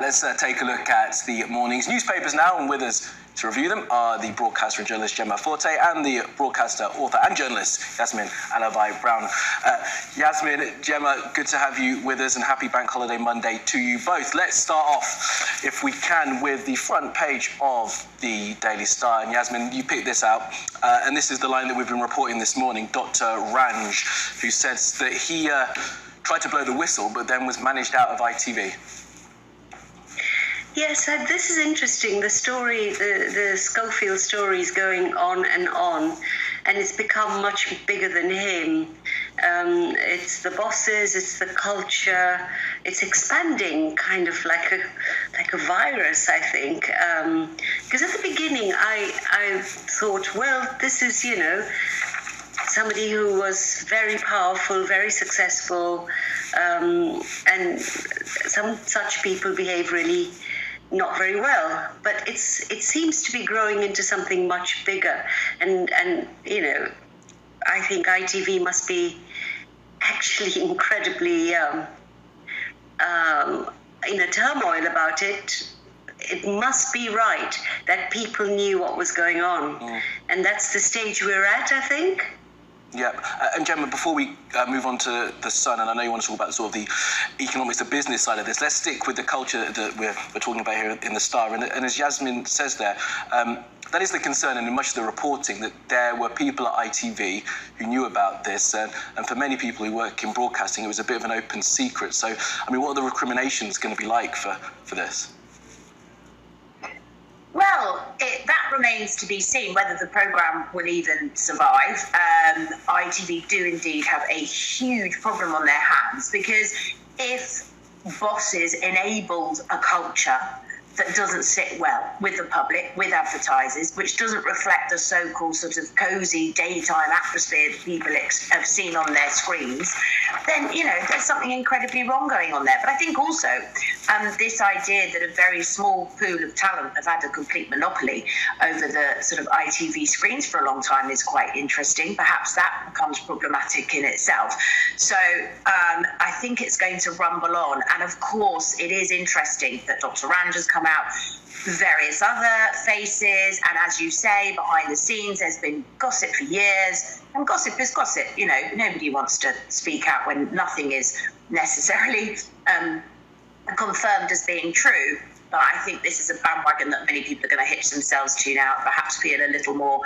let's take a look at the morning's newspapers now, and with us to review them are the broadcaster and journalist Gemma Forte and the broadcaster, author and journalist Yasmin Alibhai-Brown. Yasmin, Gemma, good to have you with us, and happy Bank Holiday Monday to you both. Let's start off, if we can, with the front page of the Daily Star. And Yasmin, you picked this out, and this is the line that we've been reporting this morning. Dr. Ranj, who says that he tried to blow the whistle, but then was managed out of ITV. Yes, this is interesting. The story, the Schofield story is going on, and it's become much bigger than him. It's the bosses, it's the culture, it's expanding kind of like a virus, I think. Because at the beginning, I thought, well, this is, somebody who was very powerful, very successful, and some such people behave really not very well, but it seems to be growing into something much bigger, and I think ITV must be actually incredibly in a turmoil about it. It must be right that people knew what was going on, and that's the stage we're at, I think. Yeah, and Gemma, before we move on to the Sun, and I know you want to talk about sort of the economics, the business side of this, let's stick with the culture that we're talking about here in the Star. And as Yasmin says there, that is the concern, and in much of the reporting, that there were people at ITV who knew about this, and for many people who work in broadcasting, it was a bit of an open secret. So, I mean, what are the recriminations going to be like for this? Well, that remains to be seen whether the programme will even survive. ITV do indeed have a huge problem on their hands, because if bosses enabled a culture that doesn't sit well with the public, with advertisers, which doesn't reflect the so-called sort of cosy daytime atmosphere that people have seen on their screens, then, there's something incredibly wrong going on there. But I think also this idea that a very small pool of talent have had a complete monopoly over the sort of ITV screens for a long time is quite interesting. Perhaps that becomes problematic in itself. So I think it's going to rumble on. And of course, it is interesting that Dr. Ranj has come out, various other faces, and as you say, behind the scenes there's been gossip for years, and gossip is gossip. Nobody wants to speak out when nothing is necessarily confirmed as being true. But I think this is a bandwagon that many people are going to hitch themselves to now, perhaps feel a little more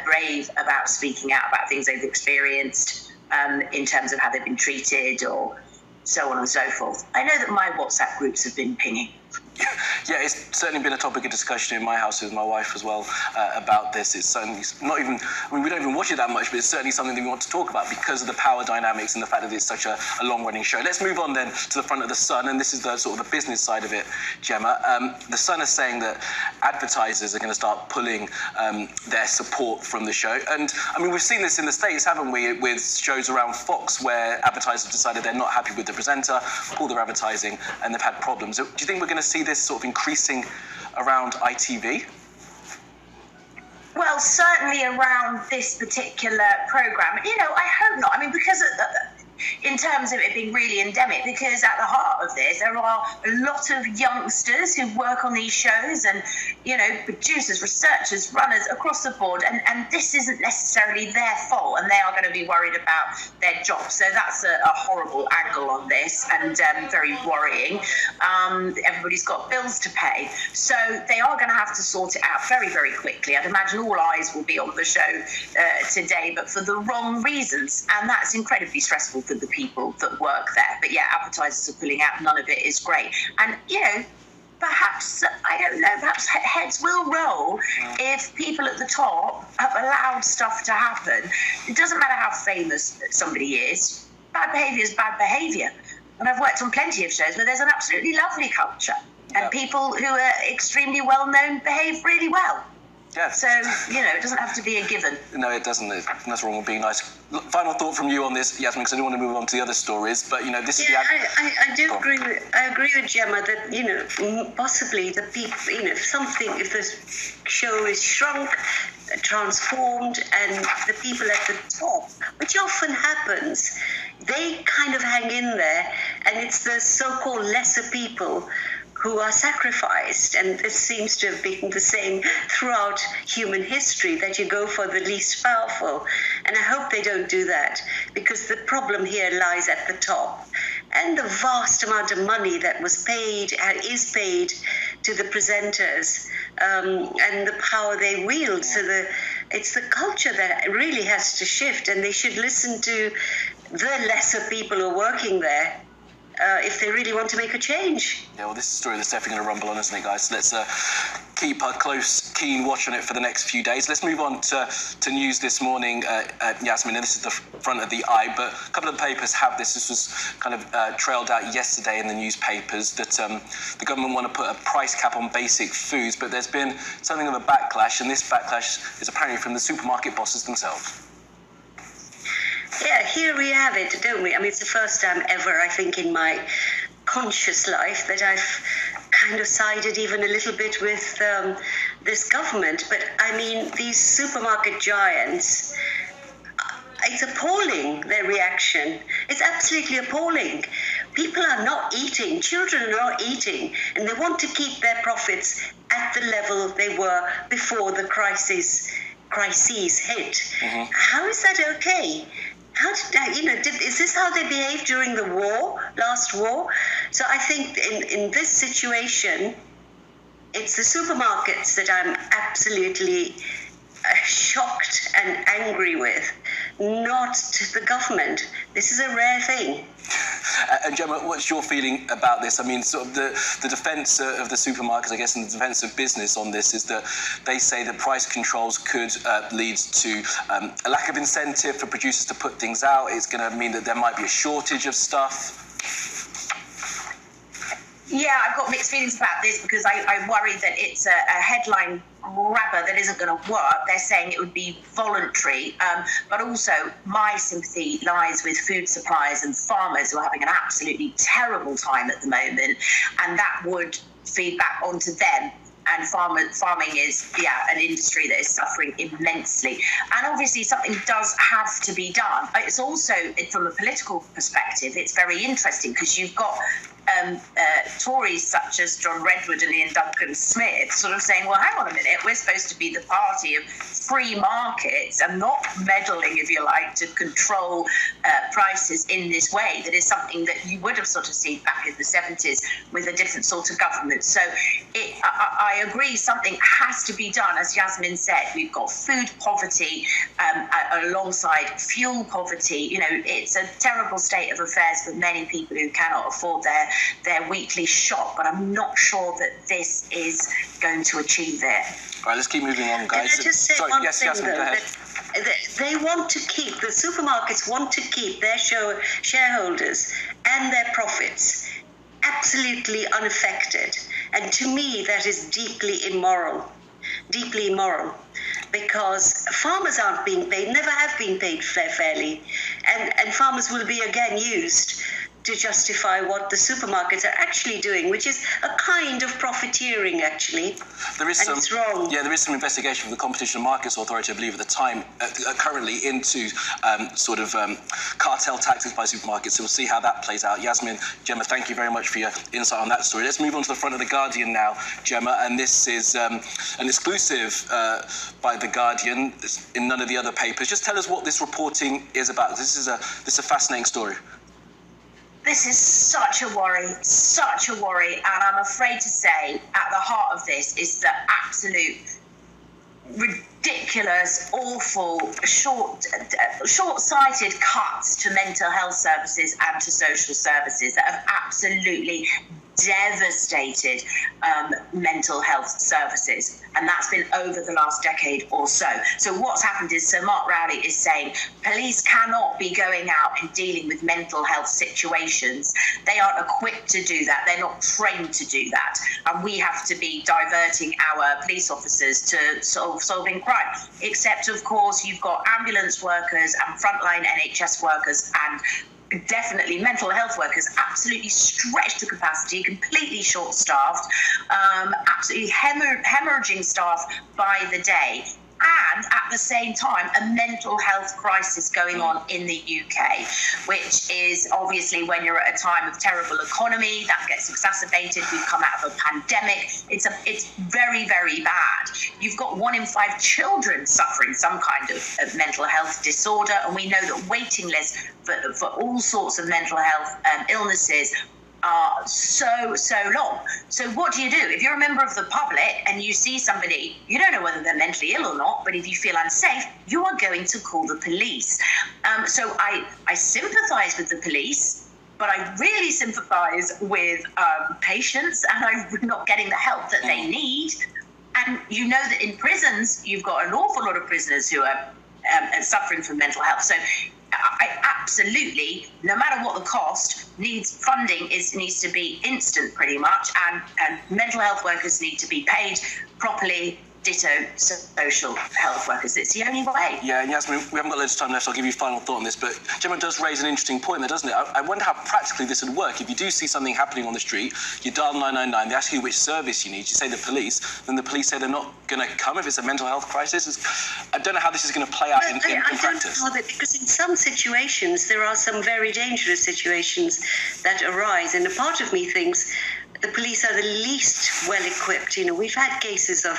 brave about speaking out about things they've experienced in terms of how they've been treated, or so on and so forth. I know that my WhatsApp groups have been pinging. Yeah, it's certainly been a topic of discussion in my house with my wife as well about this. It's certainly not even, we don't even watch it that much, but it's certainly something that we want to talk about because of the power dynamics and the fact that it's such a long-running show. Let's move on then to the front of the Sun, and this is the sort of the business side of it, Gemma. The Sun is saying that advertisers are going to start pulling their support from the show. And, I mean, we've seen this in the States, haven't we, with shows around Fox where advertisers decided they're not happy with the presenter, pull their advertising, and they've had problems. Do you think we're going to see this sort of increasing around ITV? Well, certainly around this particular programme. I hope not. I mean, because in terms of it being really endemic, because at the heart of this, there are a lot of youngsters who work on these shows, and, producers, researchers, runners across the board, and this isn't necessarily their fault, and they are going to be worried about their jobs. So that's a horrible angle on this, and very worrying. Everybody's got bills to pay. So they are going to have to sort it out very, very quickly. I'd imagine all eyes will be on the show today, but for the wrong reasons, and that's incredibly stressful for the people that work there. But yeah, advertisers are pulling out. None of it is great. And, perhaps, I don't know, perhaps heads will roll if people at the top have allowed stuff to happen. It doesn't matter how famous somebody is. Bad behaviour is bad behaviour. And I've worked on plenty of shows where there's an absolutely lovely culture. And people who are extremely well-known behave really well. Yeah. So, it doesn't have to be a given. No, it doesn't. That's wrong with being nice. Final thought from you on this, Yasmin, because I don't want to move on to the other stories, but, this is the... I do agree with Gemma that, possibly the people, if the show is shrunk, transformed, and the people at the top, which often happens, they kind of hang in there, and it's the so-called lesser people who are sacrificed. And it seems to have been the same throughout human history, that you go for the least powerful. And I hope they don't do that, because the problem here lies at the top. And the vast amount of money that was paid and is paid to the presenters, and the power they wield. So it's the culture that really has to shift, and they should listen to the lesser people who are working there if they really want to make a change. Yeah, well, this is a story that's definitely going to rumble on, isn't it, guys? So let's keep a close, keen watch on it for the next few days. Let's move on to news this morning, Yasmin, and this is the front of the eye, but a couple of the papers have this. This was kind of trailed out yesterday in the newspapers, that the government want to put a price cap on basic foods, but there's been something of a backlash, and this backlash is apparently from the supermarket bosses themselves. Yeah, here we have it, don't we? I mean, it's the first time ever, I think, in my conscious life that I've kind of sided even a little bit with this government. But, I mean, these supermarket giants, it's appalling, their reaction. It's absolutely appalling. People are not eating, children are not eating, and they want to keep their profits at the level they were before the crises hit. Mm-hmm. How is that okay? Is this how they behaved during the last war? So I think in this situation, it's the supermarkets that I'm absolutely shocked and angry with, not the government. This is a rare thing. And Gemma, what's your feeling about this? I mean, sort of the defence of the supermarkets, I guess, and the defence of business on this is that they say that price controls could lead to a lack of incentive for producers to put things out. It's going to mean that there might be a shortage of stuff. Yeah, I've got mixed feelings about this, because I worry that it's a headline grabber that isn't going to work. They're saying it would be voluntary, but also my sympathy lies with food suppliers and farmers who are having an absolutely terrible time at the moment, and that would feed back onto them. And farming is, an industry that is suffering immensely. And obviously something does have to be done. It's also, from a political perspective, it's very interesting, because you've got Tories such as John Redwood and Ian Duncan Smith sort of saying, well, hang on a minute, we're supposed to be the party of free markets and not meddling, if you like, to control prices in this way. That is something that you would have sort of seen back in the 70s with a different sort of government. So I agree, something has to be done. As Yasmin said, we've got food poverty alongside fuel poverty. You know, it's a terrible state of affairs for many people who cannot afford their weekly shop, but I'm not sure that this is going to achieve it. All right, let's keep moving on, guys. Can I just say one thing, Yasmin, though, they want to keep, the supermarkets want to keep their shareholders and their profits absolutely unaffected. And to me, that is deeply immoral, because farmers aren't being paid, never have been paid fairly, and farmers will be again used to justify what the supermarkets are actually doing, which is a kind of profiteering, actually. It's wrong. Yeah, there is some investigation from the Competition and Markets Authority, I believe, at the time, currently into cartel tactics by supermarkets. So we'll see how that plays out. Yasmin, Gemma, thank you very much for your insight on that story. Let's move on to the front of The Guardian now, Gemma, and this is an exclusive by The Guardian in none of the other papers. Just tell us what this reporting is about. This is a fascinating story. This is such a worry, and I'm afraid to say at the heart of this is the absolute ridiculous, awful, short-sighted cuts to mental health services and to social services that have absolutely devastated mental health services, and that's been over the last decade or so. So what's happened is Sir Mark Rowley is saying police cannot be going out and dealing with mental health situations. They aren't equipped to do that. They're not trained to do that, and we have to be diverting our police officers to solving crime. Except, of course, you've got ambulance workers and frontline NHS workers and definitely mental health workers absolutely stretched to capacity, completely short-staffed, absolutely hemorrhaging staff by the day. and at the same time a mental health crisis going on in the UK, which is obviously when you're at a time of terrible economy, that gets exacerbated. We've come out of a pandemic. It's very, very bad. You've got 1 in 5 children suffering some kind of mental health disorder, and we know that waiting lists for all sorts of mental health illnesses are so long. So what do? If you're a member of the public and you see somebody, you don't know whether they're mentally ill or not, but if you feel unsafe, you are going to call the police. So I sympathise with the police, but I really sympathise with patients and I'm not getting the help that they need. And you know that in prisons, you've got an awful lot of prisoners who are suffering from mental health. So I absolutely, no matter what the cost, funding needs to be instant pretty much, and mental health workers need to be paid properly. Ditto social health workers. It's the only way. Yeah, and Yasmin, we haven't got loads of time left, so I'll give you a final thought on this, but Gemma does raise an interesting point there, doesn't it? I wonder how practically this would work. If you do see something happening on the street, you dial 999, they ask you which service you need, you say the police, then the police say they're not going to come if it's a mental health crisis. I don't know how this is going to play out in practice. I don't know that, because in some situations, there are some very dangerous situations that arise, and a part of me thinks the police are the least well-equipped. You know, we've had cases of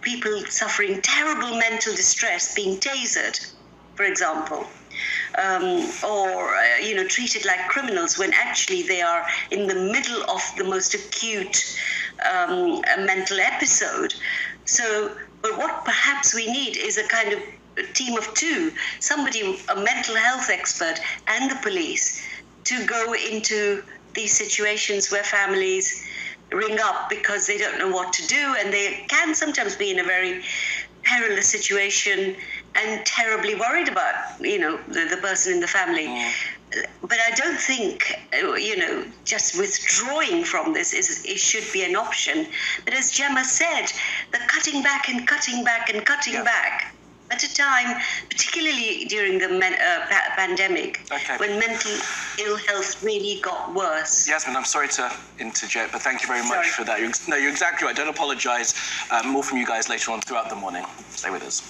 people suffering terrible mental distress being tasered, for example, or treated like criminals when actually they are in the middle of the most acute mental episode. So, but what perhaps we need is a kind of a team of two, somebody, a mental health expert and the police, to go into these situations where families ring up because they don't know what to do, and they can sometimes be in a very perilous situation and terribly worried about, the person in the family. But I don't think, just withdrawing from this it should be an option. But as Gemma said, the cutting back and cutting back and cutting back at a time, particularly during the pandemic, when mental ill health really got worse. Yasmin, I'm sorry to interject, but thank you very much for that. You're exactly right. Don't apologise. More from you guys later on throughout the morning. Stay with us.